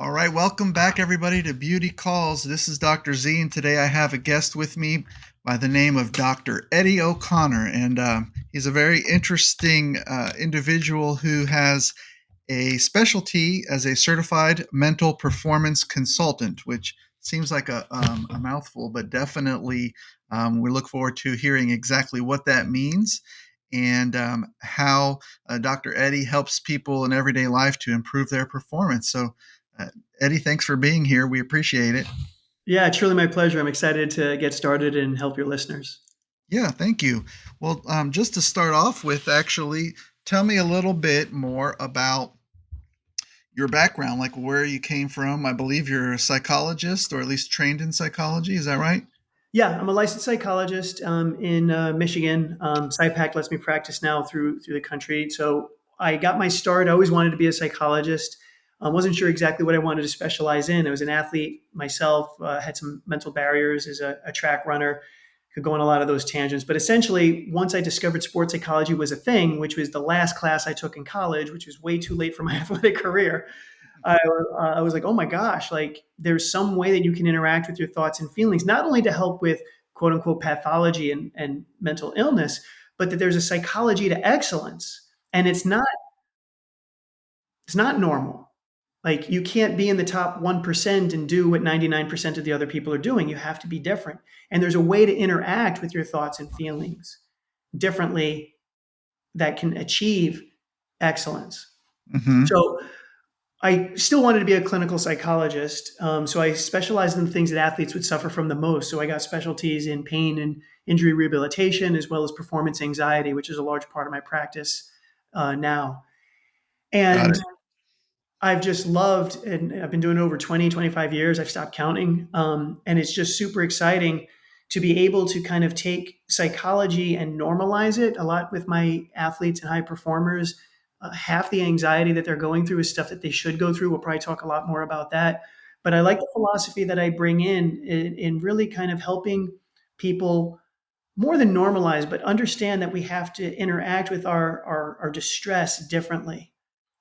All right, welcome back, everybody, to Beauty Calls. This is Dr. Z, and today I have a guest with me by the name of Dr. Eddie O'Connor. And he's a very interesting individual who has a specialty as a certified mental performance consultant, which seems like a mouthful, but definitely we look forward to hearing exactly what that means and how Dr. Eddie helps people in everyday life to improve their performance. So, uh, Eddie, thanks for being here. We appreciate it. Yeah, it's truly my pleasure. I'm excited to get started and help your listeners. Yeah, thank you. Well, just to start off with, actually, tell me a little bit more about your background, like where you came from. I believe you're a psychologist or at least trained in psychology. Is that right? Yeah, I'm a licensed psychologist in Michigan. SciPac lets me practice now through the country. So I got my start. I always wanted to be a psychologist. I wasn't sure exactly what I wanted to specialize in. I was an athlete myself, had some mental barriers as a track runner, could go on a lot of those tangents. But essentially, once I discovered sports psychology was a thing, which was the last class I took in college, which was way too late for my athletic career, I was like, oh my gosh, like there's some way that you can interact with your thoughts and feelings, not only to help with quote unquote pathology and mental illness, but that there's a psychology to excellence. And it's not normal. Like you can't be in the top 1% and do what 99% of the other people are doing. You have to be different. And there's a way to interact with your thoughts and feelings differently that can achieve excellence. Mm-hmm. So I still wanted to be a clinical psychologist. So I specialized in the things that athletes would suffer from the most. So I got specialties in pain and injury rehabilitation, as well as performance anxiety, which is a large part of my practice now. Got And it. I've just loved, and I've been doing it over 20, 25 years. I've stopped counting. And it's just super exciting to be able to kind of take psychology and normalize it a lot with my athletes and high performers. Half the anxiety that they're going through is stuff that they should go through. We'll probably talk a lot more about that. But I like the philosophy that I bring in really kind of helping people more than normalize, but understand that we have to interact with our distress differently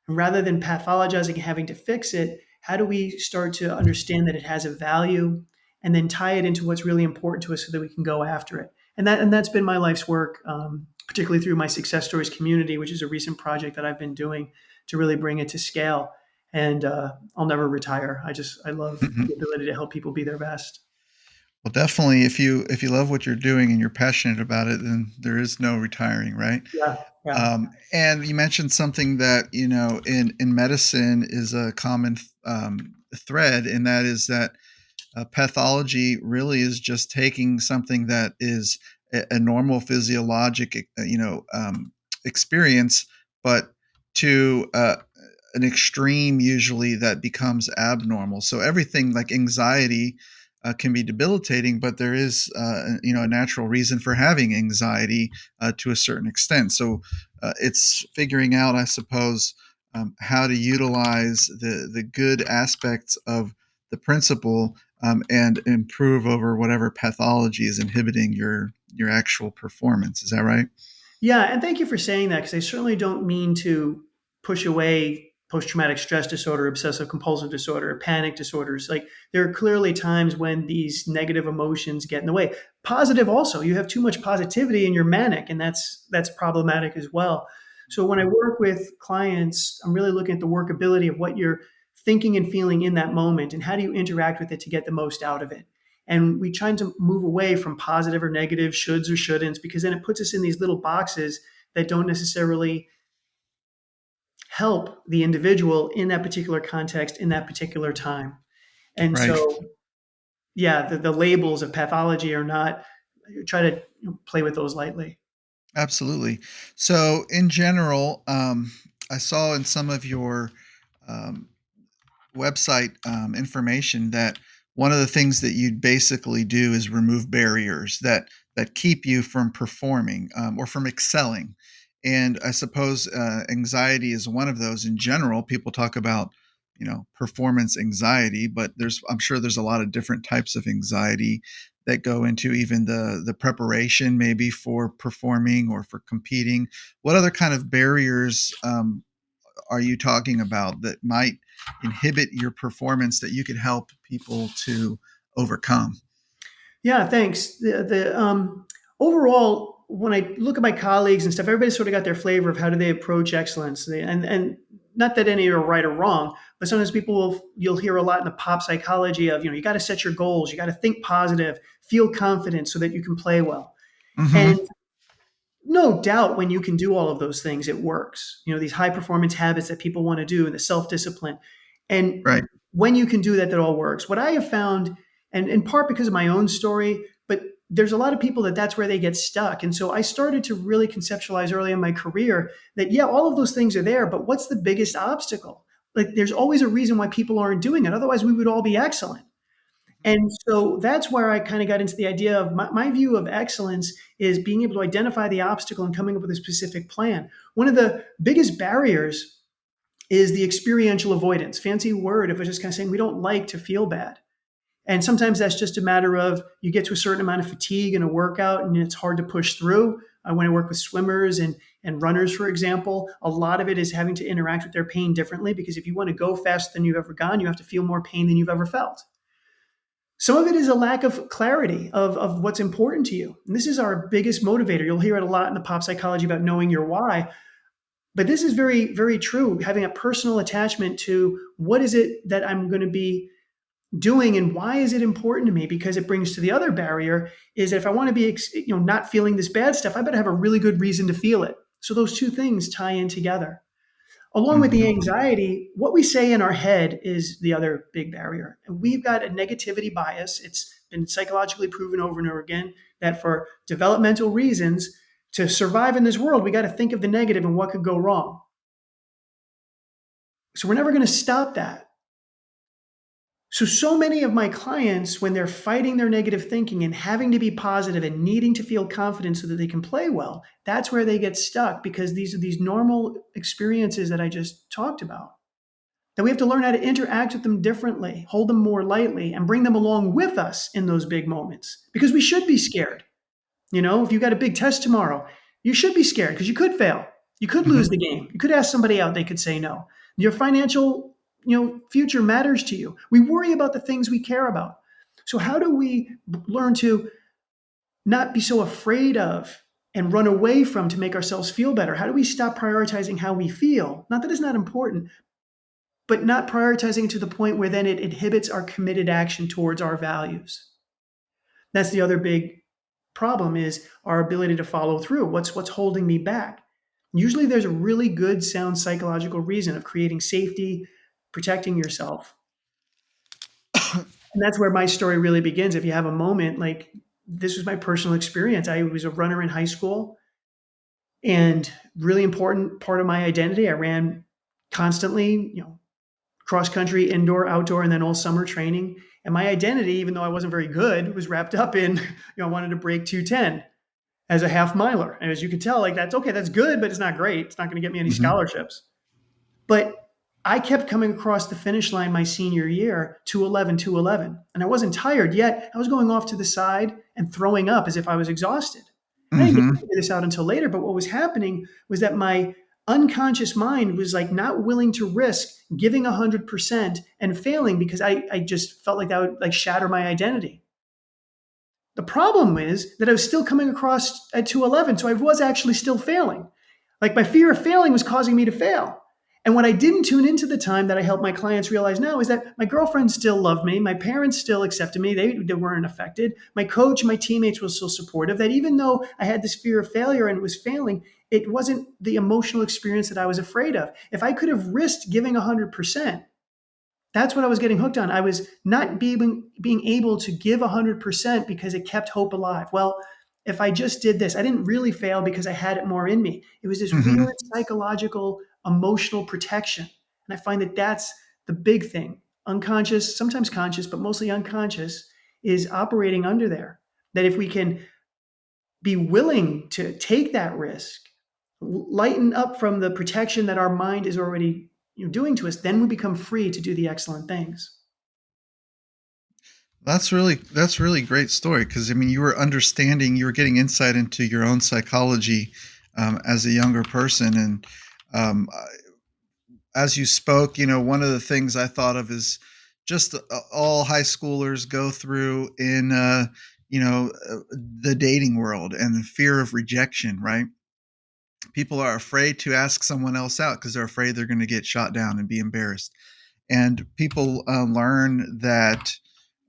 rather than pathologizing and having to fix it. How do we start to understand that it has a value and then tie it into what's really important to us so that we can go after it? And that's been my life's work, particularly through my Success Stories community, which is a recent project that I've been doing to really bring it to scale. And I'll never retire. I love the ability to help people be their best. Well, definitely, if you love what you're doing and you're passionate about it, then there is no retiring, right? Yeah, yeah. And you mentioned something that in medicine is a common thread, and that is that pathology really is just taking something that is a normal physiologic, experience, but to an extreme usually that becomes abnormal. So everything like anxiety can be debilitating, but there is a natural reason for having anxiety to a certain extent. So it's figuring out, I suppose, how to utilize the good aspects of the principle and improve over whatever pathology is inhibiting your actual performance. Is that right? Yeah, and thank you for saying that because I certainly don't mean to push away post traumatic stress disorder, obsessive compulsive disorder, panic disorders. Like there are clearly times when these negative emotions get in the way. Positive also, you have too much positivity and you're manic, and that's problematic as well. So when I work with clients, I'm really looking at the workability of what you're thinking and feeling in that moment and how do you interact with it to get the most out of it. And we try to move away from positive or negative shoulds or shouldn'ts because then it puts us in these little boxes that don't necessarily help the individual in that particular context in that particular time. And Right. so, yeah, the labels of pathology are not, try to play with those lightly. Absolutely. So, in general, I saw in some of your um, website information that one of the things that you basically do is remove barriers that keep you from performing or from excelling. And I suppose anxiety is one of those. In general, people talk about performance anxiety, but I'm sure there's a lot of different types of anxiety that go into even the preparation maybe for performing or for competing. What other kind of barriers are you talking about that might inhibit your performance that you could help people to overcome? Yeah, thanks. The overall, when I look at my colleagues and stuff, everybody's sort of got their flavor of how do they approach excellence. And not that any are right or wrong, but sometimes you'll hear a lot in the pop psychology of, you got to set your goals, you got to think positive, feel confident so that you can play well. Mm-hmm. And no doubt when you can do all of those things, it works. These high performance habits that people want to do and the self discipline. Right. And when you can do that, that all works. What I have found, and in part because of my own story, but there's a lot of people that's where they get stuck. And so I started to really conceptualize early in my career that, yeah, all of those things are there, but what's the biggest obstacle? Like there's always a reason why people aren't doing it. Otherwise, we would all be excellent. And so that's where I kind of got into the idea of my view of excellence is being able to identify the obstacle and coming up with a specific plan. One of the biggest barriers is the experiential avoidance. Fancy word if it's just kind of saying we don't like to feel bad. And sometimes that's just a matter of you get to a certain amount of fatigue in a workout and it's hard to push through. When I work with swimmers and runners, for example, a lot of it is having to interact with their pain differently because if you want to go faster than you've ever gone, you have to feel more pain than you've ever felt. Some of it is a lack of clarity of what's important to you. And this is our biggest motivator. You'll hear it a lot in the pop psychology about knowing your why. But this is very, very true. Having a personal attachment to what is it that I'm going to be doing and why is it important to me? Because it brings to the other barrier is that if I want to be, not feeling this bad stuff, I better have a really good reason to feel it. So those two things tie in together. Along with the Mm-hmm. anxiety, what we say in our head is the other big barrier. And we've got a negativity bias. It's been psychologically proven over and over again that for developmental reasons, to survive in this world, we got to think of the negative and what could go wrong. So we're never going to stop that. So many of my clients, when they're fighting their negative thinking and having to be positive and needing to feel confident so that they can play well, that's where they get stuck because these are these normal experiences that I just talked about. That we have to learn how to interact with them differently, hold them more lightly, and bring them along with us in those big moments. Because we should be scared. If you got a big test tomorrow, you should be scared because you could fail. You could lose Mm-hmm. the game. You could ask somebody out, they could say no. Your financial, future matters to you. We worry about the things we care about. So how do we learn to not be so afraid of and run away from to make ourselves feel better? How do we stop prioritizing how we feel? Not that it's not important, but not prioritizing it to the point where then it inhibits our committed action towards our values. That's the other big problem is our ability to follow through. What's holding me back? Usually there's a really good sound psychological reason of creating safety, protecting yourself. And that's where my story really begins. If you have a moment, like this was my personal experience. I was a runner in high school and really important part of my identity. I ran constantly, cross country, indoor, outdoor, and then all summer training. And my identity, even though I wasn't very good, was wrapped up in, I wanted to break 210 as a half miler. And as you can tell, like that's okay, that's good, but it's not great. It's not going to get me any Mm-hmm. scholarships. But I kept coming across the finish line my senior year, 211, 211. And I wasn't tired yet. I was going off to the side and throwing up as if I was exhausted. And I didn't Mm-hmm. figure this out until later. But what was happening was that my unconscious mind was like not willing to risk giving 100% and failing because I just felt like that would like shatter my identity. The problem is that I was still coming across at 211, so I was actually still failing. Like my fear of failing was causing me to fail. And what I didn't tune into the time that I help my clients realize now is that my girlfriend still loved me. My parents still accepted me. They weren't affected. My coach, my teammates were still supportive. That even though I had this fear of failure and was failing, it wasn't the emotional experience that I was afraid of. If I could have risked giving 100%, that's what I was getting hooked on. I was not being able to give 100% because it kept hope alive. Well, if I just did this, I didn't really fail because I had it more in me. It was this Mm-hmm. weird psychological, emotional protection. And I find that that's the big thing. Unconscious, sometimes conscious, but mostly unconscious, is operating under there. That if we can be willing to take that risk, lighten up from the protection that our mind is already doing to us, then we become free to do the excellent things. That's really great story because I mean you were understanding, you were getting insight into your own psychology as a younger person, and um, as you spoke, one of the things I thought of is just all high schoolers go through in, the dating world and the fear of rejection, right? People are afraid to ask someone else out because they're afraid they're going to get shot down and be embarrassed. And people learn that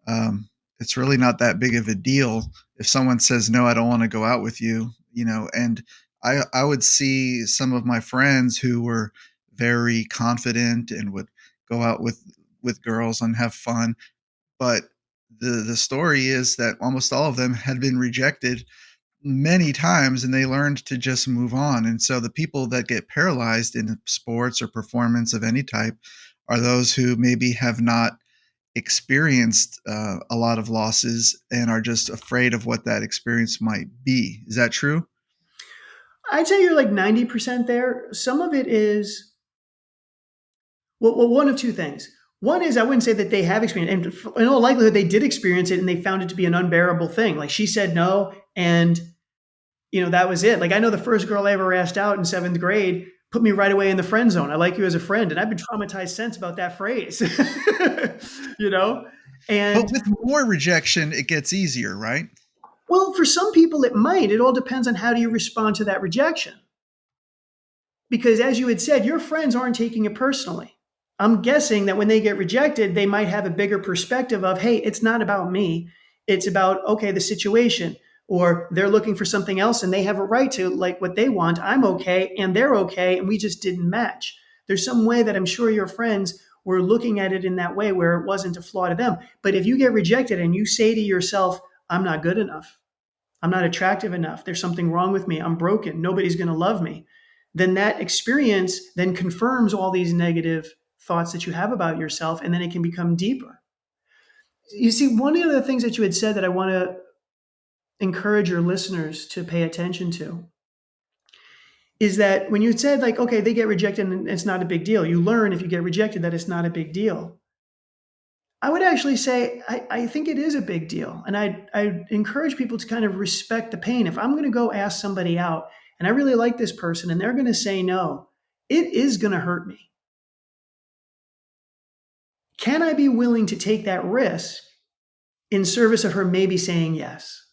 um, it's really not that big of a deal if someone says no, I don't want to go out with you. And I would see some of my friends who were very confident and would go out with girls and have fun, but the story is that almost all of them had been rejected many times and they learned to just move on. And so the people that get paralyzed in sports or performance of any type are those who maybe have not experienced a lot of losses and are just afraid of what that experience might be. Is that true? I'd say you're like 90% there. Some of it is, well, one of two things. One is I wouldn't say that they have experienced, and in all likelihood, they did experience it and they found it to be an unbearable thing. Like she said no, and that was it. Like I know the first girl I ever asked out in seventh grade put me right away in the friend zone. I like you as a friend, and I've been traumatized since about that phrase. you know, But and with more rejection, it gets easier, right? well, for some people it might. It all depends on how do you respond to that rejection. Because as you had said, your friends aren't taking it personally. I'm guessing that when they get rejected, they might have a bigger perspective of, hey, it's not about me. It's about, okay, the situation. Or they're looking for something else and they have a right to like what they want. I'm okay and they're okay. And we just didn't match. There's some way that I'm sure your friends were looking at it in that way where it wasn't a flaw to them. But if you get rejected and you say to yourself, I'm not good enough, I'm not attractive enough, there's something wrong with me, I'm broken, nobody's going to love me, then that experience then confirms all these negative thoughts that you have about yourself, and then it can become deeper. You see, one of the things that you had said that I want to encourage your listeners to pay attention to is that when you said, like, okay, they get rejected and it's not a big deal, you learn if you get rejected that it's not a big deal. I would actually say I think it is a big deal. And I encourage people to kind of respect the pain. If I'm going to go ask somebody out and I really like this person and they're going to say no, it is going to hurt me. Can I be willing to take that risk in service of her maybe saying yes?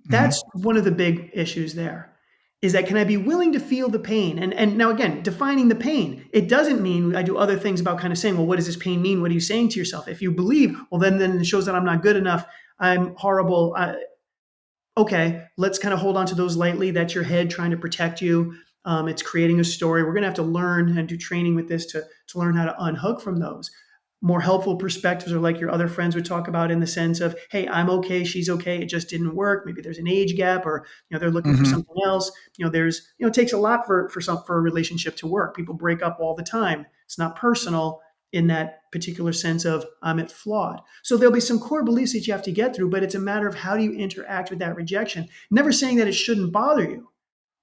Mm-hmm. That's one of the big issues there. Is that can I be willing to feel the pain? And now again, defining the pain, it doesn't mean I do other things about kind of saying, well, what does this pain mean? What are you saying to yourself? If you believe, well, then it shows that I'm not good enough. I'm horrible. Okay, let's kind of hold on to those lightly. That's your head trying to protect you. It's creating a story. We're going to have to learn and do training with this to learn how to unhook from those. More helpful perspectives are like your other friends would talk about in the sense of, hey, I'm okay, she's okay, it just didn't work. Maybe there's an age gap, or they're looking for Mm-hmm. something else. It takes a lot for a relationship to work. People break up all the time. It's not personal in that particular sense of it's flawed. So there'll be some core beliefs that you have to get through, but it's a matter of how do you interact with that rejection. Never saying that it shouldn't bother you,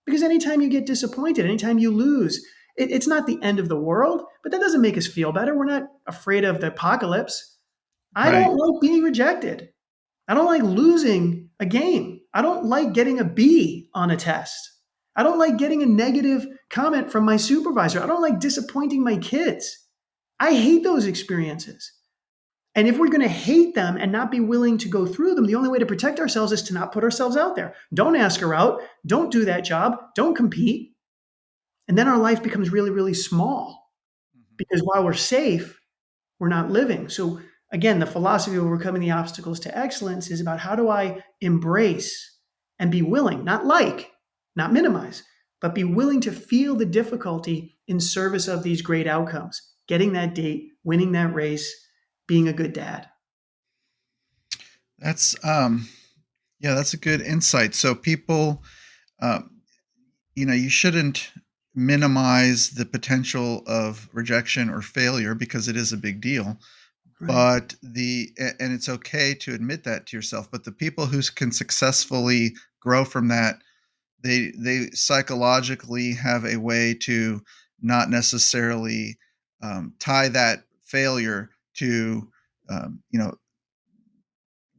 because anytime you get disappointed, anytime you lose, it's not the end of the world, but that doesn't make us feel better. We're not afraid of the apocalypse. I Right. don't like being rejected. I don't like losing a game. I don't like getting a B on a test. I don't like getting a negative comment from my supervisor. I don't like disappointing my kids. I hate those experiences. And if we're going to hate them and not be willing to go through them, the only way to protect ourselves is to not put ourselves out there. Don't ask her out. Don't do that job. Don't compete. And then our life becomes really, really small because while we're safe, we're not living. So, again, the philosophy of overcoming the obstacles to excellence is about how do I embrace and be willing, not like, not minimize, but be willing to feel the difficulty in service of these great outcomes, getting that date, winning that race, being a good dad. That's yeah, that's a good insight. So people, um, you shouldn't minimize the potential of rejection or failure because it is a big deal. Right. But and it's okay to admit that to yourself. But the people who can successfully grow from that, they psychologically have a way to not necessarily tie that failure to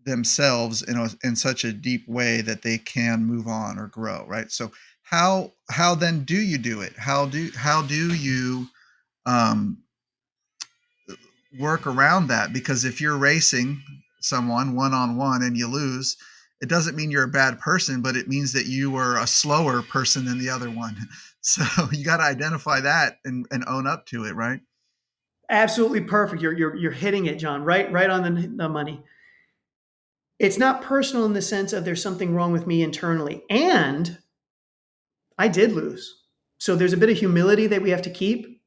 themselves in such a deep way that they can move on or grow, right? So how then do you do it? How do you um, work around that? Because if you're racing someone one on one and you lose, it doesn't mean you're a bad person, but it means that you were a slower person than the other one. So you got to identify that and own up to it, right? Absolutely perfect. You're hitting it, John. Right on the money. It's not personal in the sense of there's something wrong with me internally, and I did lose. So there's a bit of humility that we have to keep.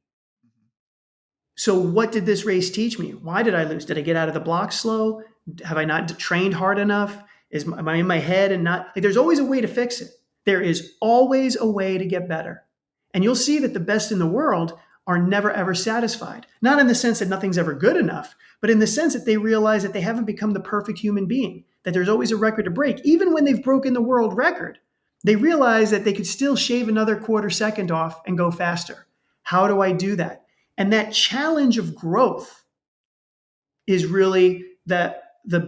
So what did this race teach me? Why did I lose? Did I get out of the block slow? Have I not trained hard enough? Am I in my head and not like there's always a way to fix it. There is always a way to get better. And you'll see that the best in the world are never ever satisfied. Not in the sense that nothing's ever good enough, but in the sense that they realize that they haven't become the perfect human being, that there's always a record to break. Even when they've broken the world record, they realize that they could still shave another quarter second off and go faster. How do I do that? And that challenge of growth is really the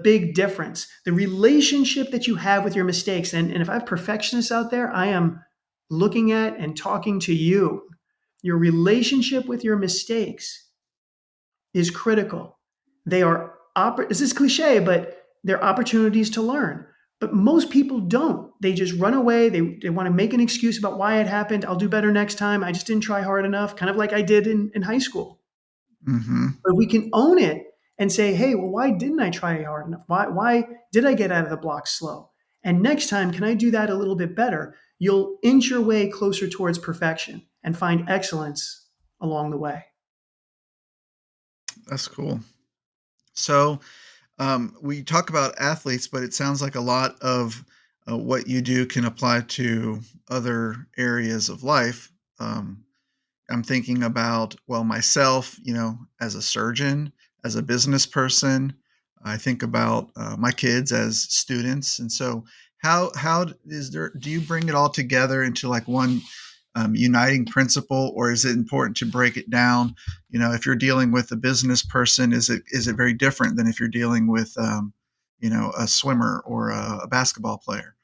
big difference. The relationship that you have with your mistakes. And if I have perfectionists out there, I am looking at and talking to you. Your relationship with your mistakes is critical. They are, this is cliche, but they're opportunities to learn. But most people don't. They just run away. They want to make an excuse about why it happened. I'll do better next time. I just didn't try hard enough, kind of like I did in high school. Mm-hmm. But we can own it and say, hey, well, why didn't I try hard enough? Why did I get out of the block slow? And next time, can I do that a little bit better? You'll inch your way closer towards perfection and find excellence along the way. That's cool. So we talk about athletes, but it sounds like a lot of what you do can apply to other areas of life. Um, I'm thinking about, well, myself, as a surgeon, as a business person. I think about my kids as students. And so how is there, do you bring it all together into like one uniting principle, or is it important to break it down? If you're dealing with a business person, is it very different than if you're dealing with a swimmer or a basketball player?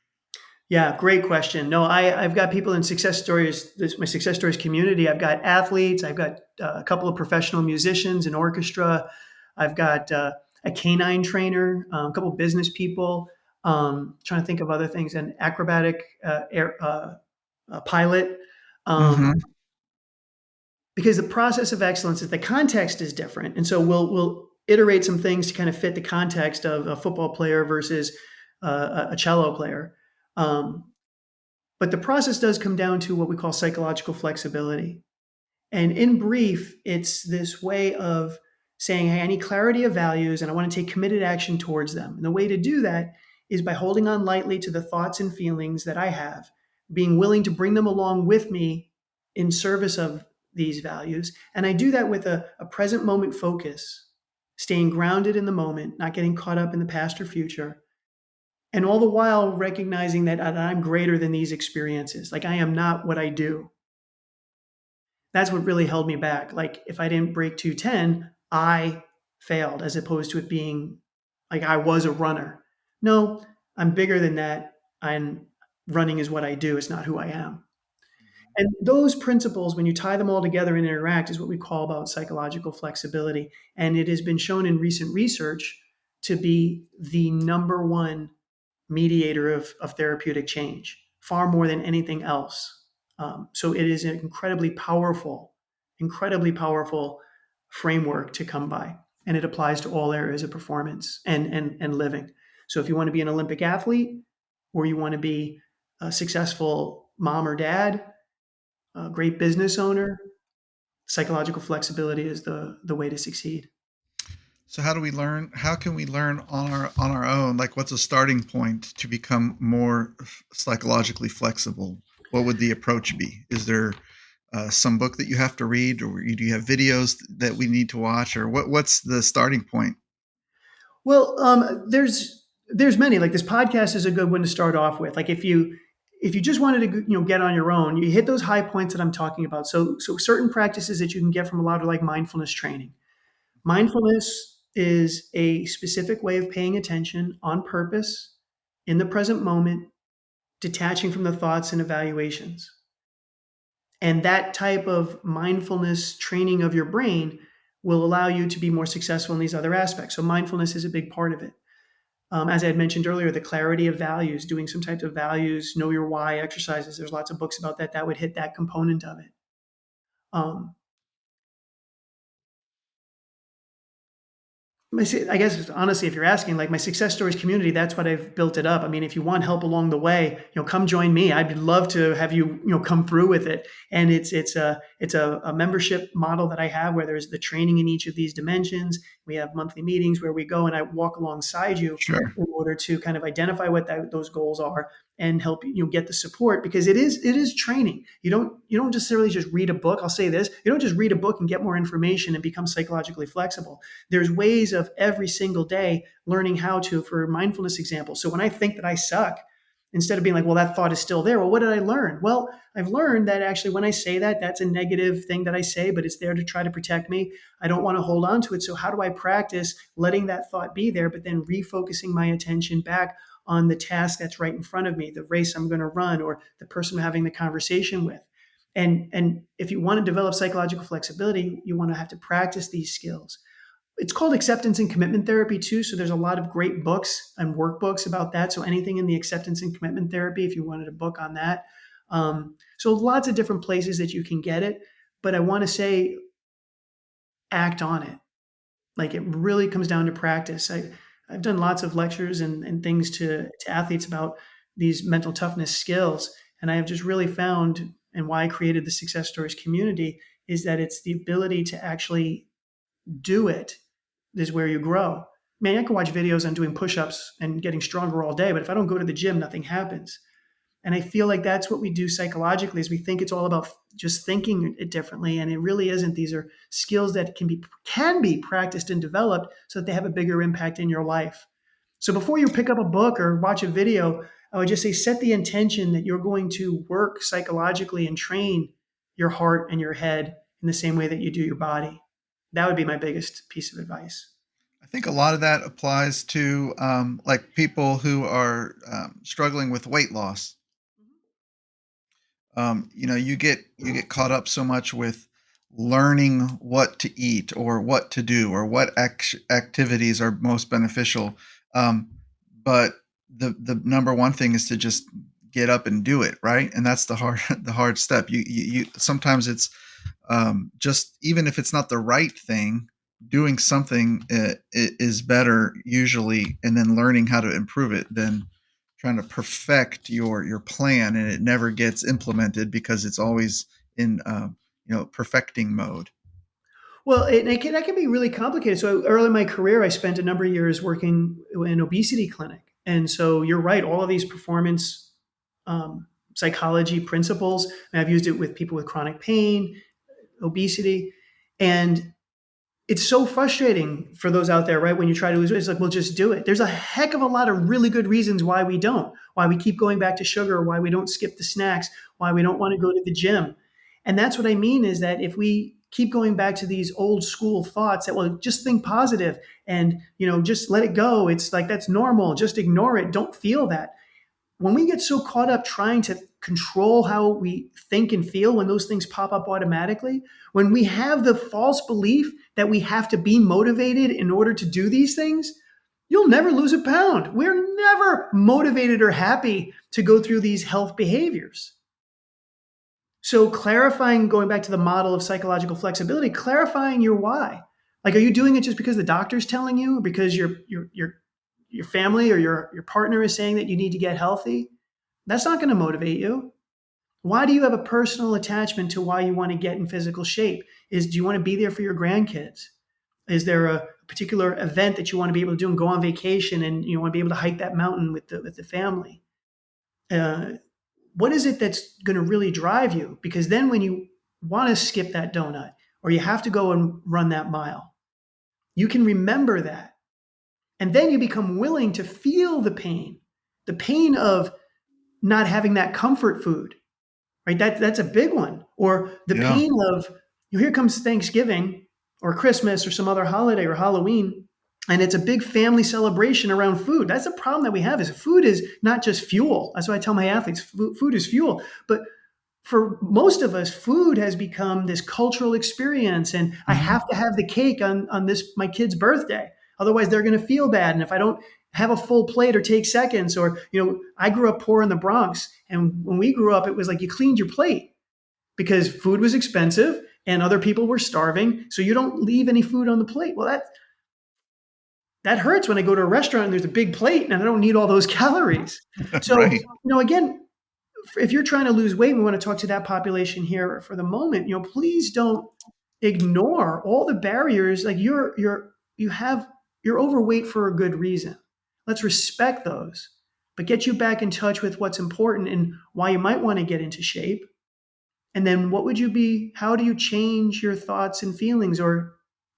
Yeah, great question. No, I've got people in success stories, my success stories community. I've got athletes, I've got a couple of professional musicians, an orchestra, I've got a canine trainer, a couple of business people, trying to think of other things, an acrobatic pilot. Um, Mm-hmm. because the process of excellence is the context is different. And so we'll iterate some things to kind of fit the context of a football player versus a cello player. Um, but the process does come down to what we call psychological flexibility. And in brief, it's this way of saying, hey, I need clarity of values and I want to take committed action towards them. And the way to do that is by holding on lightly to the thoughts and feelings that I have, being willing to bring them along with me in service of these values. And I do that with a present moment focus, staying grounded in the moment, not getting caught up in the past or future, and all the while recognizing that I'm greater than these experiences. Like I am not what I do. That's what really held me back. Like if I didn't break 210, I failed, as opposed to it being like I was a runner. No, I'm bigger than that. And running is what I do. It's not who I am. And those principles, when you tie them all together and interact, is what we call about psychological flexibility. And it has been shown in recent research to be the number one mediator of therapeutic change, far more than anything else. So it is an incredibly powerful framework to come by. And it applies to all areas of performance and living. So if you want to be an Olympic athlete or you want to be a successful mom or dad, a great business owner, psychological flexibility is the way to succeed. So how do we learn? How can we learn on our own? Like, what's a starting point to become more psychologically flexible? What would the approach be? Is there some book that you have to read, or do you have videos that we need to watch, or what's the starting point? Well, there's many. Like this podcast is a good one to start off with. Like if you just wanted to get on your own, you hit those high points that I'm talking about. So certain practices that you can get from a lot of like mindfulness training. Mindfulness is a specific way of paying attention on purpose in the present moment detaching from the thoughts and evaluations. And that type of mindfulness training of your brain will allow you to be more successful in these other aspects. So, mindfulness is a big part of it. As I had mentioned earlier, the clarity of values, doing some types of values, know your why exercises. There's lots of books about that that would hit that component of it. Um, I guess honestly, if you're asking, like my success stories community, that's what I've built it up. I mean, if you want help along the way, come join me. I'd love to have you, come through with it. And it's a membership model that I have where there's the training in each of these dimensions. We have monthly meetings where we go and I walk alongside you Sure. in order to kind of identify what those goals are and help you get the support, because it is training. You don't necessarily just read a book. I'll say this: you don't just read a book and get more information and become psychologically flexible. There's ways of every single day learning how to, for mindfulness example. So when I think that I suck, instead of being like, well, that thought is still there. Well, what did I learn? Well, I've learned that actually when I say that, that's a negative thing that I say, but it's there to try to protect me. I don't want to hold on to it. So how do I practice letting that thought be there, but then refocusing my attention back on the task that's right in front of me, the race I'm going to run, or the person I'm having the conversation with. And if you want to develop psychological flexibility, you want to have to practice these skills. It's called acceptance and commitment therapy too. So there's a lot of great books and workbooks about that. So anything in the acceptance and commitment therapy, if you wanted a book on that. So lots of different places that you can get it. But I want to say, act on it. Like, it really comes down to practice. I've done lots of lectures and things to athletes about these mental toughness skills. And I have just really found, and why I created the Success Stories community, is that it's the ability to actually do it is where you grow. Man, I can watch videos on doing push-ups and getting stronger all day, but if I don't go to the gym, nothing happens. And I feel like that's what we do psychologically, is we think it's all about just thinking it differently, and it really isn't. These are skills that can be practiced and developed so that they have a bigger impact in your life. So before you pick up a book or watch a video, I would just say, set the intention that you're going to work psychologically and train your heart and your head in the same way that you do your body. That would be my biggest piece of advice. I think a lot of that applies to like people who are struggling with weight loss. You get caught up so much with learning what to eat or what to do or what activities are most beneficial. Um, but the number one thing is to just get up and do it, right? And that's the hard the hard step. You sometimes it's just even if it's not the right thing, doing something is better usually, and then learning how to improve it than trying to perfect your plan and it never gets implemented because it's always in perfecting mode. Well, that can be really complicated. So early in my career, I spent a number of years working in an obesity clinic. And so you're right, all of these performance psychology principles, and I've used it with people with chronic pain, obesity. And it's so frustrating for those out there, right? When you try to lose weight, it's like, well, just do it. There's a heck of a lot of really good reasons why we don't, why we keep going back to sugar, why we don't skip the snacks, why we don't want to go to the gym. And that's what I mean, is that if we keep going back to these old school thoughts that, well, just think positive and, just let it go. It's like, that's normal. Just ignore it. Don't feel that. When we get so caught up trying to control how we think and feel, when those things pop up automatically, when we have the false belief that we have to be motivated in order to do these things, you'll never lose a pound. We're never motivated or happy to go through these health behaviors. So clarifying, going back to the model of psychological flexibility, clarifying your why. Like, are you doing it just because the doctor's telling you, or because your family or your partner is saying that you need to get healthy? That's not going to motivate you. Why do you have a personal attachment to why you want to get in physical shape? Do you want to be there for your grandkids? Is there a particular event that you want to be able to do and go on vacation, and you want to be able to hike that mountain with the family? Uh, what is it that's going to really drive you? Because then when you want to skip that donut, or you have to go and run that mile, you can remember that. And then you become willing to feel the pain of not having that comfort food, right? That's a big one. Or the Yeah. pain of, here comes Thanksgiving or Christmas or some other holiday or Halloween. And it's a big family celebration around food. That's the problem that we have is food is not just fuel. That's why I tell my athletes, food is fuel. But for most of us, food has become this cultural experience, and I Hmm. have to have the cake on this my kid's birthday. Otherwise, they're going to feel bad. And if I don't have a full plate or take seconds, or I grew up poor in the Bronx, and when we grew up, it was like you cleaned your plate because food was expensive and other people were starving, so you don't leave any food on the plate. Well, that hurts when I go to a restaurant and there's a big plate and I don't need all those calories. So, Right. again, if you're trying to lose weight, we want to talk to that population here for the moment. Please don't ignore all the barriers. Like you're overweight for a good reason. Let's respect those, but get you back in touch with what's important and why you might want to get into shape. And then how do you change your thoughts and feelings or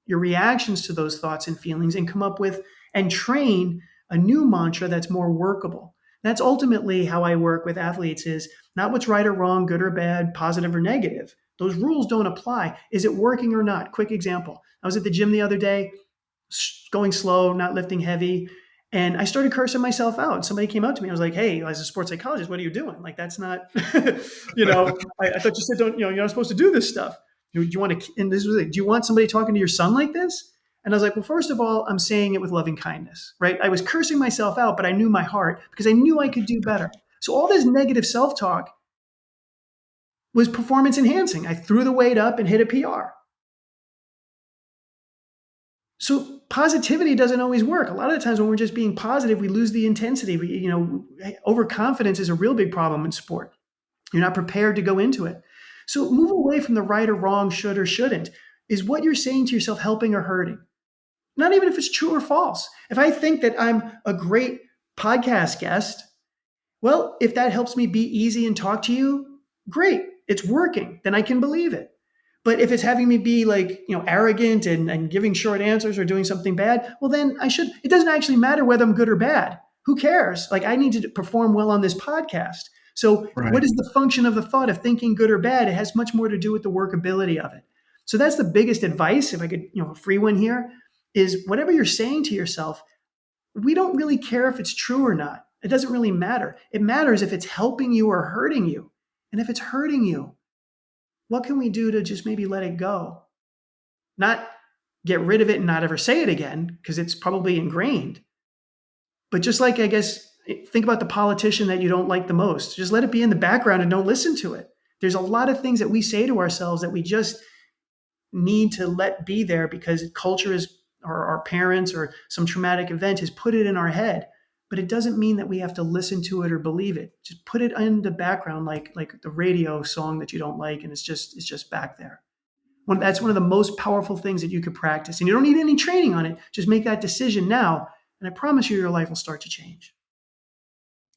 your reactions to those thoughts and feelings and come up with and train a new mantra that's more workable. That's ultimately how I work with athletes is not what's right or wrong, good or bad, positive or negative. Those rules don't apply. Is it working or not? Quick example. I was at the gym the other day, going slow, not lifting heavy. And I started cursing myself out. Somebody came up to me. I was like, "Hey, as a sports psychologist, what are you doing? Like, that's not, I thought you said you're not supposed to do this stuff. Do you want to?" And this was it. Do you want somebody talking to your son like this? And I was like, "Well, first of all, I'm saying it with loving kindness, right? I was cursing myself out, but I knew my heart because I knew I could do better. So all this negative self talk was performance enhancing. I threw the weight up and hit a PR. So positivity doesn't always work. A lot of the times when we're just being positive, we lose the intensity. Overconfidence is a real big problem in sport. You're not prepared to go into it. So move away from the right or wrong, should or shouldn't. Is what you're saying to yourself helping or hurting? Not even if it's true or false. If I think that I'm a great podcast guest, well, if that helps me be easy and talk to you, great. It's working. Then I can believe it. But if it's having me be like, arrogant and giving short answers or doing something bad, well, then it doesn't actually matter whether I'm good or bad. Who cares? Like, I need to perform well on this podcast. So, what Right. is the function of the thought of thinking good or bad? It has much more to do with the workability of it. So, that's the biggest advice. If I could, a free one here is whatever you're saying to yourself, we don't really care if it's true or not. It doesn't really matter. It matters if it's helping you or hurting you. And if it's hurting you, what can we do to just maybe let it go? Not get rid of it and not ever say it again, because it's probably ingrained. But just like, I guess, think about the politician that you don't like the most. Just let it be in the background and don't listen to it. There's a lot of things that we say to ourselves that we just need to let be there because culture is, or our parents or some traumatic event has put it in our head. But it doesn't mean that we have to listen to it or believe it. Just put it in the background, like the radio song that you don't like, and it's just back there. That's one of the most powerful things that you could practice, and you don't need any training on it. Just make that decision now, and I promise you, your life will start to change.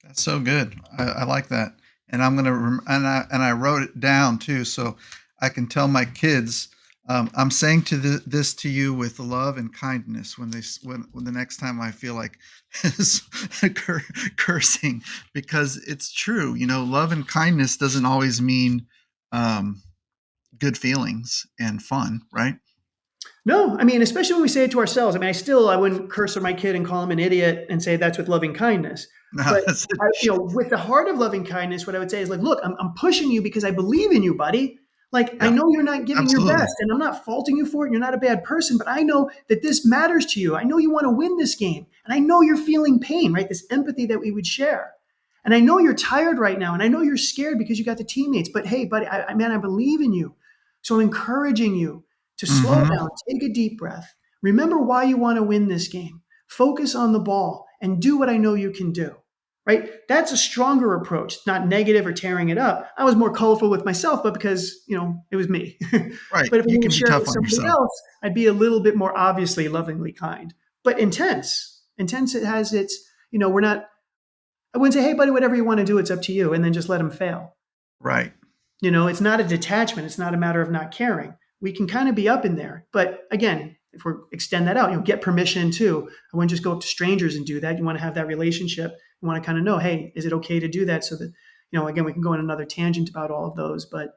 That's so good. I like that, and I wrote it down too, so I can tell my kids. I'm saying this to you with love and kindness when the next time I feel like cursing, because it's true. Love and kindness doesn't always mean um, good feelings and fun, right? No, I mean, especially when we say it to ourselves. I mean, I wouldn't curse at my kid and call him an idiot and say that's with loving kindness. No, But that's it. with the heart of loving kindness, what I would say is like, look, I'm pushing you because I believe in you, buddy. Like, I Yeah, know you're not giving your absolutely. best, and I'm not faulting you for it. And you're not a bad person, but I know that this matters to you. I know you want to win this game, and I know you're feeling pain, right? This empathy that we would share. And I know you're tired right now, and I know you're scared because you got the teammates. But hey, buddy, man, I believe in you. So I'm encouraging you to slow Hmm. down, take a deep breath. Remember why you want to win this game. Focus on the ball and do what I know you can do. Right? That's a stronger approach, not negative or tearing it up. I was more colorful with myself, but because, it was me. Right. But if I You were to can be share it tough with on somebody yourself. else, I'd be a little bit more obviously lovingly kind, but intense. Intense, it has its, we're not, I wouldn't say, hey, buddy, whatever you want to do, it's up to you, and then just let them fail. Right. It's not a detachment. It's not a matter of not caring. We can kind of be up in there. But again, if we extend that out, get permission too. I wouldn't just go up to strangers and do that. You want to have that relationship. You want to kind of know, hey, is it okay to do that? So that, again, we can go on another tangent about all of those. But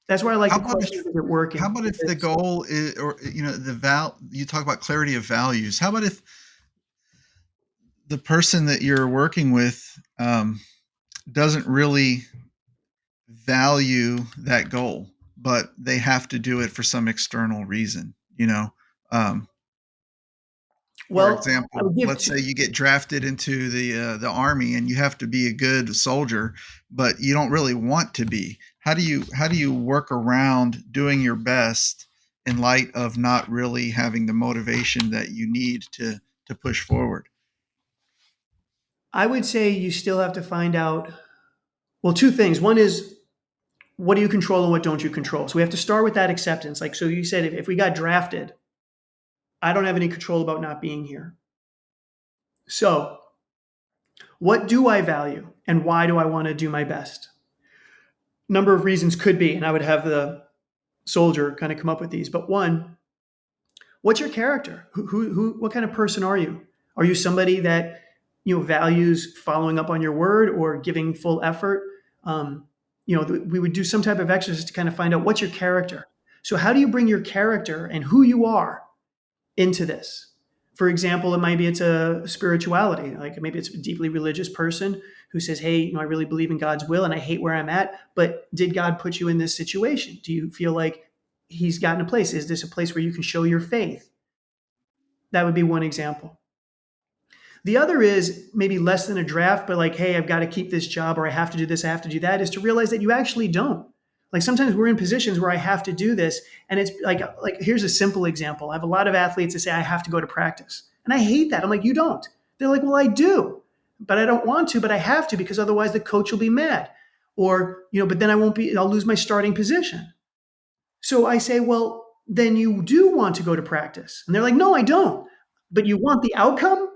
That's why I like How the about question, if is it how working? about if the Because goal is, or the you talk about clarity of values. How about if the person that you're working with doesn't really value that goal, but they have to do it for some external reason, Um, for well, I example, would give let's say you get drafted into the army and you have to be a good soldier, but you don't really want to be. How do you work around doing your best in light of not really having the motivation that you need to push forward? I would say you still have to find out, well, two things. One is, what do you control and what don't you control? So we have to start with that acceptance. Like, so you said, if we got drafted, I don't have any control about not being here. So what do I value and why do I want to do my best? Number of reasons could be, and I would have the soldier kind of come up with these. But one, what's your character? What kind of person are you? Are you somebody that values following up on your word or giving full effort? We would do some type of exercise to kind of find out what's your character. So how do you bring your character and who you are into this? For example, it might be it's a spirituality, like maybe it's a deeply religious person who says, "Hey, I really believe in God's will and I hate where I'm at, but did God put you in this situation? Do you feel like He's gotten a place? Is this a place where you can show your faith?" That would be one example. The other is maybe less than a draft, but like, hey, I've got to keep this job or I have to do this, I have to do that, is to realize that you actually don't. Like sometimes we're in positions where I have to do this. And it's like here's a simple example. I have a lot of athletes that say I have to go to practice. And I hate that. I'm like, you don't. They're like, well, I do. But I don't want to, but I have to because otherwise the coach will be mad. Or, but then I'll lose my starting position. So I say, well, then you do want to go to practice. And they're like, no, I don't. But you want the outcome?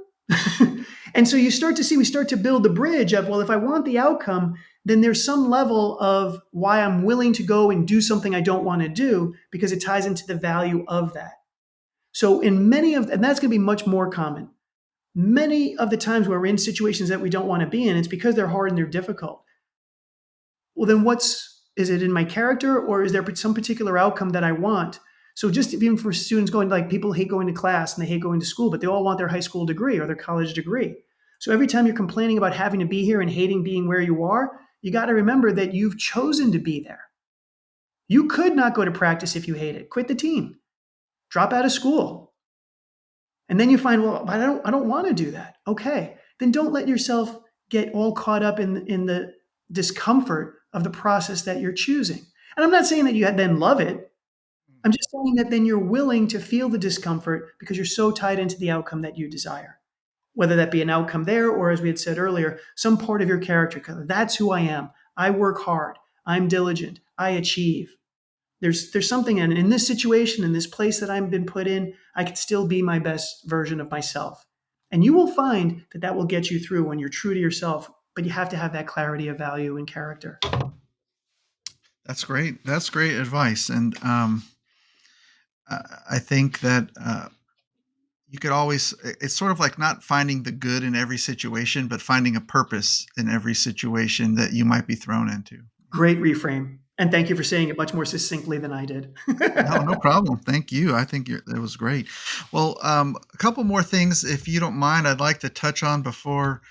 And so we start to build the bridge of, well, if I want the outcome, then there's some level of why I'm willing to go and do something I don't want to do because it ties into the value of that. So and that's going to be much more common. Many of the times where we're in situations that we don't want to be in, it's because they're hard and they're difficult. Well, then is it in my character or is there some particular outcome that I want? So just even for students going, like people hate going to class and they hate going to school, but they all want their high school degree or their college degree. So every time you're complaining about having to be here and hating being where you are, you got to remember that you've chosen to be there. You could not go to practice if you hate it. Quit the team. Drop out of school. And then you find, well, I don't want to do that. Okay. Then don't let yourself get all caught up in the discomfort of the process that you're choosing. And I'm not saying that you then love it. I'm just saying that then you're willing to feel the discomfort because you're so tied into the outcome that you desire. Whether that be an outcome there or, as we had said earlier, some part of your character. 'Cause that's who I am. I work hard. I'm diligent. I achieve. There's something in this situation, in this place that I've been put in, I can still be my best version of myself. And you will find that that will get you through when you're true to yourself, but you have to have that clarity of value and character. That's great. That's great advice, and I think that you could always. It's sort of like not finding the good in every situation, but finding a purpose in every situation that you might be thrown into. Great reframe. And thank you for saying it much more succinctly than I did. No, no problem. Thank you. I think that was great. Well, a couple more things, if you don't mind, I'd like to touch on before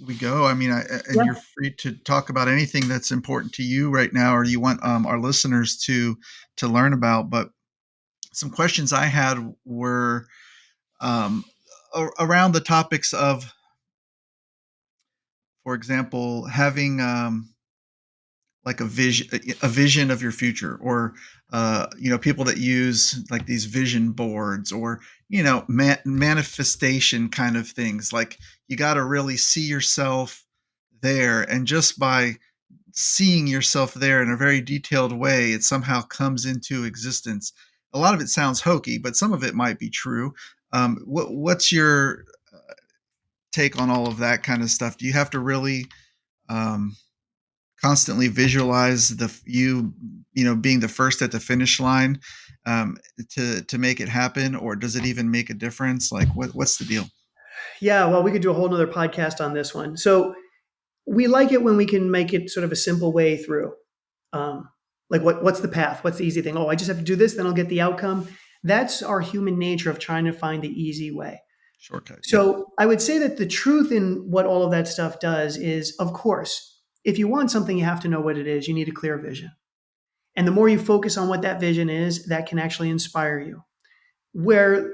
we go. I mean, and Yeah. you're free to talk about anything that's important to you right now, or you want our listeners to learn about. But some questions I had were um, around the topics of, for example, having like a vision of your future, or people that use like these vision boards, or manifestation kind of things. Like, you got to really see yourself there, and just by seeing yourself there in a very detailed way, it somehow comes into existence. A lot of it sounds hokey, but some of it might be true. What's your take on all of that kind of stuff? Do you have to really um, constantly visualize being the first at the finish line, to make it happen, or does it even make a difference? Like, what's the deal? Yeah. Well, we could do a whole nother podcast on this one. So we like it when we can make it sort of a simple way through. Um, Like what's the path? What's the easy thing? Oh, I just have to do this, then I'll get the outcome. That's our human nature of trying to find the easy way. Shortcut. Yeah. So I would say that the truth in what all of that stuff does is, of course, if you want something, you have to know what it is. You need a clear vision. And the more you focus on what that vision is, that can actually inspire you. Where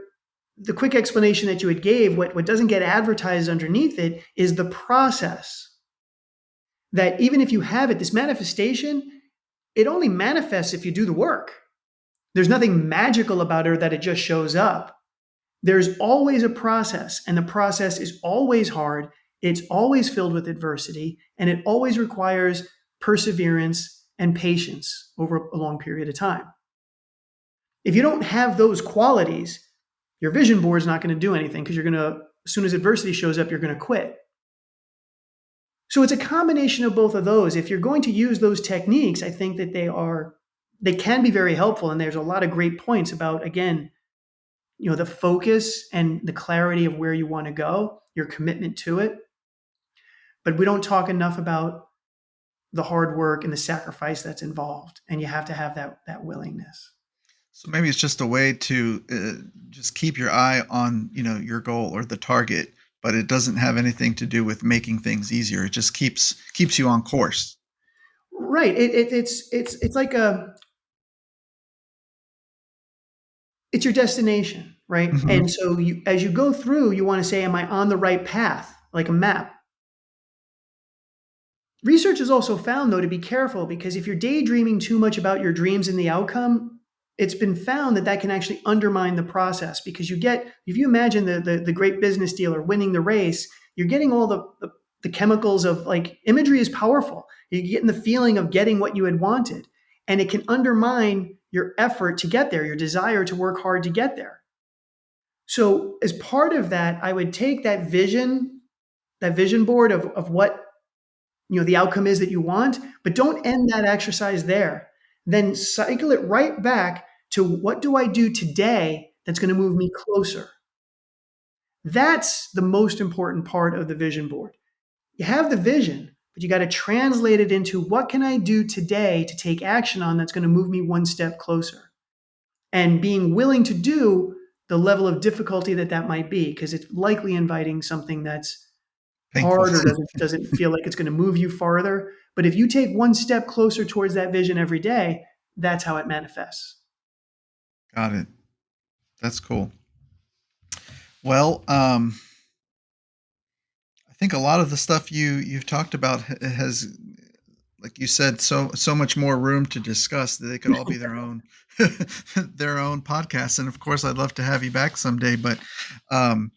the quick explanation that you had gave, what doesn't get advertised underneath it is the process. That even if you have it, this manifestation, it only manifests if you do the work. There's nothing magical about it that it just shows up. There's always a process, and the process is always hard. It's always filled with adversity, and it always requires perseverance and patience over a long period of time. If you don't have those qualities, your vision board is not going to do anything because you're going to, as soon as adversity shows up, you're going to quit. So it's a combination of both of those. If you're going to use those techniques, I think that they can be very helpful. And there's a lot of great points about, again, the focus and the clarity of where you want to go, your commitment to it. But we don't talk enough about the hard work and the sacrifice that's involved. And you have to have that willingness. So maybe it's just a way to just keep your eye on, your goal or the target, but it doesn't have anything to do with making things easier. It just keeps you on course. Right. It's like it's your destination, right? Hmm. And so as you go through, you want to say, am I on the right path? Like a map. Research has also found, though, to be careful because if you're daydreaming too much about your dreams and the outcome, it's been found that can actually undermine the process because if you imagine the great business dealer winning the race, you're getting all the chemicals of like imagery is powerful. You're getting the feeling of getting what you had wanted, and it can undermine your effort to get there, your desire to work hard to get there. So, as part of that, I would take that vision board of what the outcome is that you want, but don't end that exercise there. Then cycle it right back to what do I do today that's going to move me closer. That's the most important part of the vision board. You have the vision, but you got to translate it into what can I do today to take action on that's going to move me one step closer. And being willing to do the level of difficulty that might be, because it's likely inviting something that's Painful. hard or doesn't feel like it's going to move you farther. But if you take one step closer towards that vision every day, that's how it manifests. Got it. That's cool. Well, I think a lot of the stuff you've talked about has, like you said, so much more room to discuss that they could all be their own their own podcasts. And of course, I'd love to have you back someday. But um,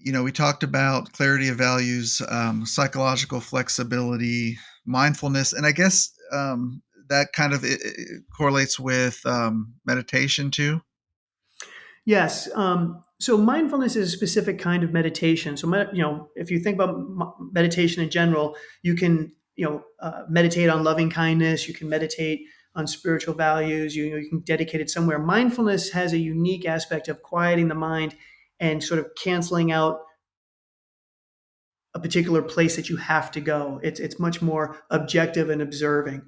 we talked about clarity of values, psychological flexibility, mindfulness, and I guess that kind of it correlates with meditation too. Yes. So mindfulness is a specific kind of meditation. So, if you think about meditation in general, you can, meditate on loving kindness. You can meditate on spiritual values. You can dedicate it somewhere. Mindfulness has a unique aspect of quieting the mind and sort of canceling out a particular place that you have to go. It's much more objective and observing.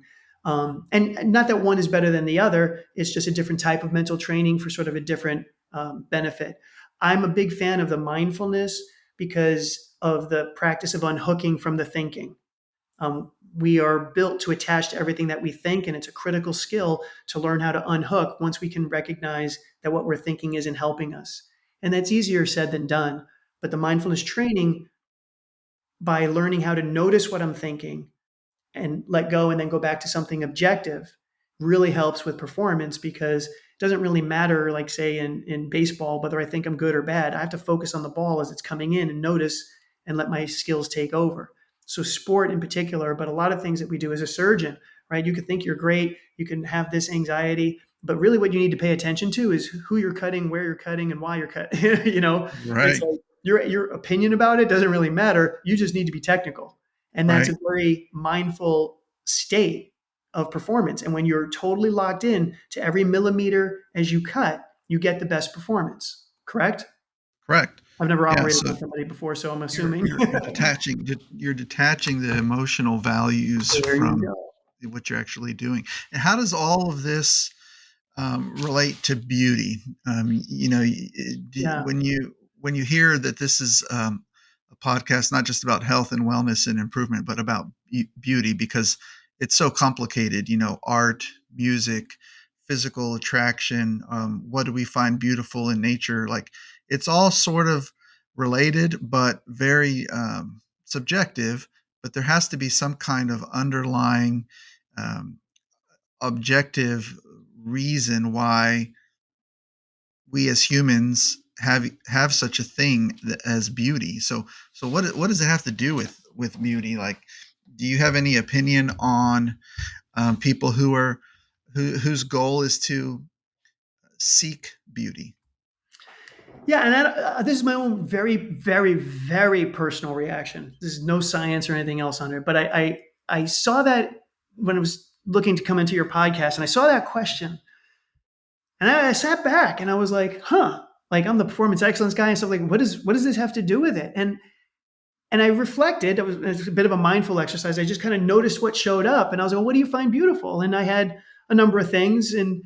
And not that one is better than the other. It's just a different type of mental training for sort of a different benefit. I'm a big fan of the mindfulness because of the practice of unhooking from the thinking. We are built to attach to everything that we think, and it's a critical skill to learn how to unhook once we can recognize that what we're thinking isn't helping us. And that's easier said than done. But the mindfulness training, by learning how to notice what I'm thinking and let go and then go back to something objective, really helps with performance because it doesn't really matter, like say in baseball, whether I think I'm good or bad. I have to focus on the ball as it's coming in and notice and let my skills take over. So sport in particular, but a lot of things that we do as a surgeon, right? You could think you're great, you can have this anxiety, but really what you need to pay attention to is who you're cutting, where you're cutting, and why you're cutting. It's Right. like your opinion about it doesn't really matter. You just need to be technical. And that's Right. a very mindful state of performance. And when you're totally locked in to every millimeter as you cut, you get the best performance. Correct? Correct. I've never Yeah. operated So on somebody before, so I'm you're assuming. you're you're detaching you're detaching the emotional values There you from go. what you're actually doing. And how does all of this relate to beauty? Yeah. When you hear that this is a podcast not just about health and wellness and improvement, but about beauty, because it's so complicated. Art, music, physical attraction. What do we find beautiful in nature? Like it's all sort of related, but very subjective. But there has to be some kind of underlying um, objective reason why we as humans have such a thing as beauty. So what does it have to do with beauty? Like, do you have any opinion on people whose goal is to seek beauty? Yeah, and this is my own very, very, very personal reaction. There's no science or anything else on it, but I saw that when I was looking to come into your podcast, and I saw that question, and I sat back and I was like, huh, like I'm the performance excellence guy and stuff. Like, what does this have to do with it? And I reflected. It was a bit of a mindful exercise. I just kind of noticed what showed up, and I was like, well, what do you find beautiful? And I had a number of things, and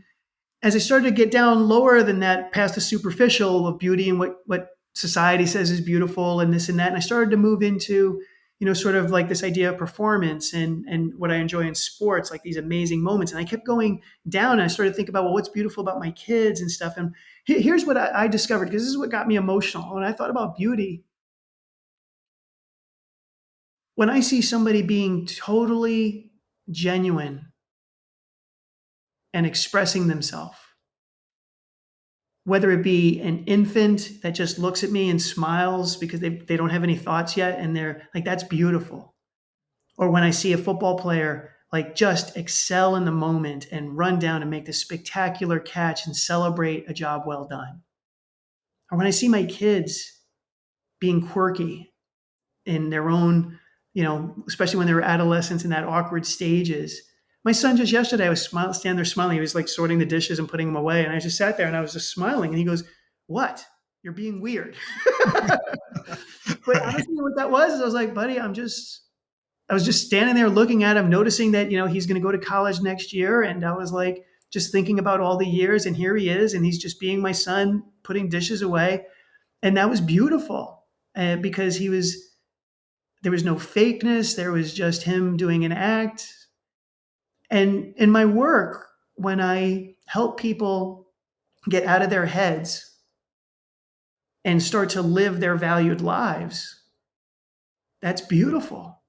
as I started to get down lower than that, past the superficial of beauty and what society says is beautiful and this and that, and I started to move into, sort of like this idea of performance and what I enjoy in sports, like these amazing moments. And I kept going down, and I started to think about, well, what's beautiful about my kids and stuff. And here's what I discovered, because this is what got me emotional when I thought about beauty. When I see somebody being totally genuine and expressing themselves, whether it be an infant that just looks at me and smiles because they don't have any thoughts yet, and they're like, that's beautiful. Or when I see a football player like just excel in the moment and run down and make this spectacular catch and celebrate a job well done. Or when I see my kids being quirky in their own, especially when they were adolescents in that awkward stages. My son just yesterday, I was standing there smiling. He was like sorting the dishes and putting them away. And I just sat there and I was just smiling. And he goes, what? You're being weird. But Right. honestly, what that was is I was like, buddy, I was just standing there looking at him, noticing that, he's going to go to college next year. And I was like, just thinking about all the years. And here he is. And he's just being my son, putting dishes away. And that was beautiful because there was no fakeness. There was just him doing an act. And in my work, when I help people get out of their heads and start to live their valued lives, that's beautiful.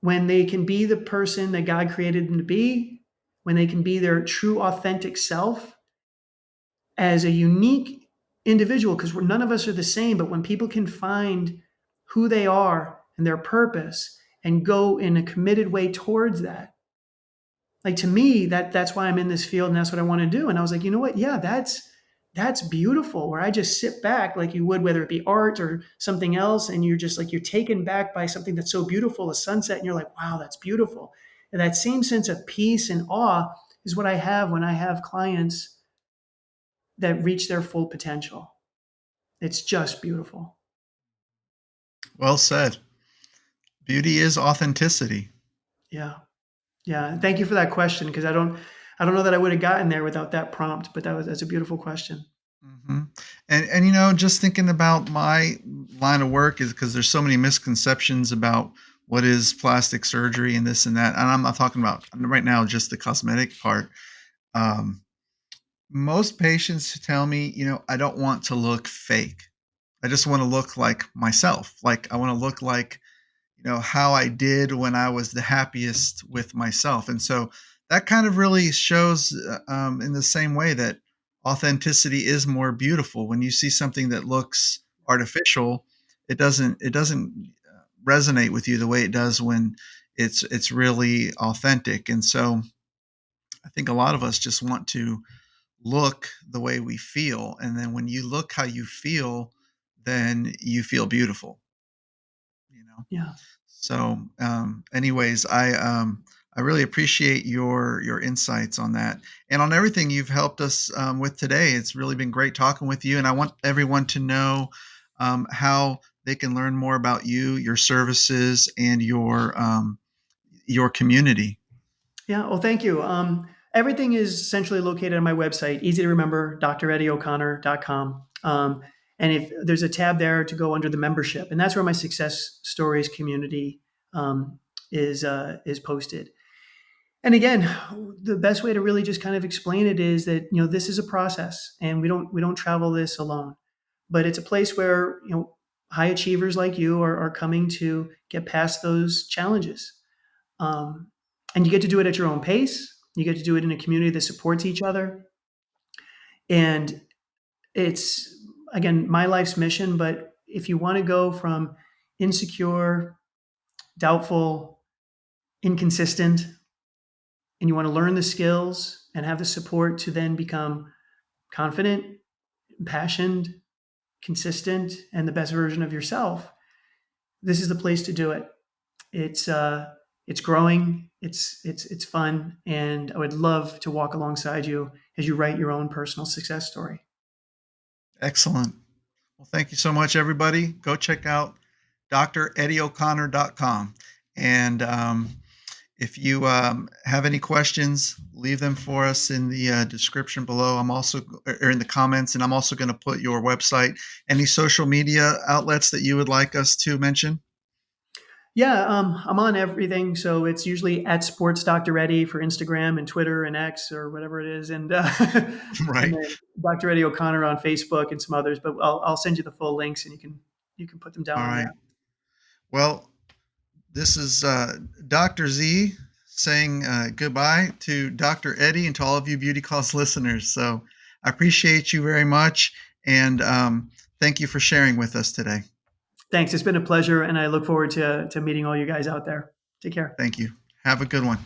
When they can be the person that God created them to be, when they can be their true, authentic self as a unique individual, because none of us are the same, but when people can find who they are and their purpose and go in a committed way towards that, like to me, that's why I'm in this field and that's what I want to do. And I was like, you know what? Yeah, that's beautiful. Where I just sit back like you would, whether it be art or something else, and you're just like you're taken back by something that's so beautiful, a sunset, and you're like, wow, that's beautiful. And that same sense of peace and awe is what I have when I have clients that reach their full potential. It's just beautiful. Well said. Beauty is authenticity. Yeah. Yeah. Thank you for that question, because I don't know that I would have gotten there without that prompt, but that's a beautiful question. hmm and just thinking about my line of work is because there's so many misconceptions about what is plastic surgery and this and that, and I'm not talking about right now just the cosmetic part. Um, Most patients tell me, I don't want to look fake. I just want to look like myself. Like I want to look like how I did when I was the happiest with myself. And so that kind of really shows in the same way that authenticity is more beautiful. When you see something that looks artificial, it doesn't resonate with you the way it does when it's really authentic. And so I think a lot of us just want to look the way we feel, and then when you look how you feel, then you feel beautiful. You know. Yeah. So, anyways, I really appreciate your insights on that and on everything you've helped us with today. It's really been great talking with you, and I want everyone to know how they can learn more about you, your services, and your community. Yeah, well, thank you. Everything is centrally located on my website, easy to remember, dreddieoconnor.com. And if there's a tab there to go under the membership, and that's where my success stories community um, is posted. And again, the best way to really just kind of explain it is that this is a process, and we don't travel this alone. But it's a place where high achievers like you are coming to get past those challenges, um, and you get to do it at your own pace. You get to do it in a community that supports each other, and it's again my life's mission. But if you want to go from insecure, doubtful, inconsistent, and you want to learn the skills and have the support to then become confident, impassioned, consistent, and the best version of yourself, this is the place to do it. It's growing, it's fun, and I would love to walk alongside you as you write your own personal success story. Excellent. Well, thank you so much, everybody. Go check out dreddieoconnor.com. And if you have any questions, leave them for us in the description below. I'm also, or in the comments, and I'm also going to put your website, any social media outlets that you would like us to mention. Yeah, I'm on everything, so it's usually at Sports Dr. Eddie for Instagram and Twitter and X or whatever it is, and and Right. then Dr. Eddie O'Connor on Facebook and some others. But I'll send you the full links, and you can put them down All on right. there. Well, this is Dr. Z saying goodbye to Dr. Eddie and to all of you Beauty Calls listeners. So I appreciate you very much. And thank you for sharing with us today. Thanks, it's been a pleasure, and I look forward to meeting all you guys out there. Take care. Thank you. Have a good one.